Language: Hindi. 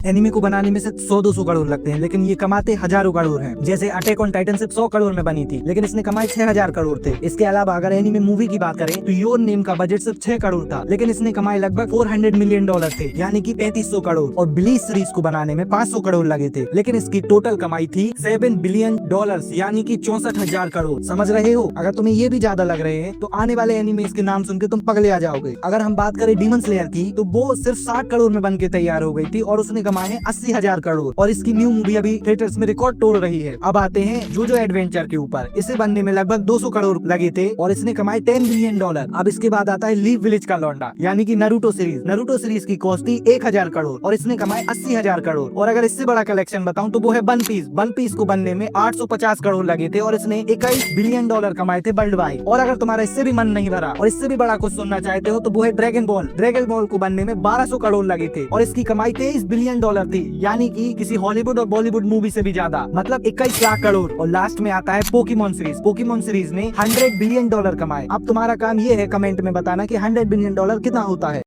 एनिमे को बनाने में सिर्फ 100-200 करोड़ लगते हैं, लेकिन ये कमाते हजारों करोड़ हैं। जैसे अटैक ऑन टाइटन सिर्फ 100 करोड़ में बनी थी, लेकिन इसने कमाए 6000 करोड़ थे। इसके अलावा अगर एनिमे मूवी की बात करें तो योर नेम का बजट सिर्फ 6 करोड़ था, लेकिन इसने कमाए लगभग $400 मिलियन थे, यानी कि 3500 करोड़। और ब्लीच सीरीज को बनाने में 500 करोड़ लगे थे, लेकिन इसकी टोटल कमाई थी $7 बिलियन, यानी कि 64,000 करोड़। समझ रहे हो? अगर तुम्हें ये भी ज्यादा लग रहे हैं तो आने वाले एनिमेस के नाम सुनकर तुम पगले आ जाओगे। अगर हम बात करें डीमन स्लेयर की, तो वो सिर्फ 60 करोड़ में बन के तैयार हो गई थी और उसने कमाए 80,000 करोड़। और इसकी न्यू मूवी अभी थिएटर्स में रिकॉर्ड तोड़ रही है। अब आते हैं जोजो एडवेंचर के ऊपर। इसे बनने में लगभग 200 करोड़ लगे थे और इसने कमाए $10 बिलियन। अब इसके बाद आता है लीव विलेज का लौंडा, यानी कि नारुतो सीरीज। नारुतो सीरीज की कॉस्ट थी 1000 करोड़ और इसने कमाए 80,000 करोड़। और अगर इससे बड़ा कलेक्शन बताऊं तो वो है वन पीस। वन पीस को बनने में 850 करोड़ लगे थे और इसने 21 बिलियन डॉलर कमाए थे वर्ल्ड वाइड। और अगर तुम्हारा इससे भी मन नहीं भरा और इससे भी बड़ा कुछ सुनना चाहते हो तो वो है ड्रैगन बॉल। ड्रैगन बॉल को बनने में 1200 करोड़ लगे थे और इसकी कमाई $23 बिलियन थी, यानी कि किसी हॉलीवुड और बॉलीवुड मूवी से भी ज्यादा, मतलब 21 लाख करोड़। और लास्ट में आता है पोकेमॉन सीरीज। पोकेमॉन सीरीज ने $100 बिलियन कमाए। अब तुम्हारा काम ये है कमेंट में बताना कि $100 बिलियन कितना होता है।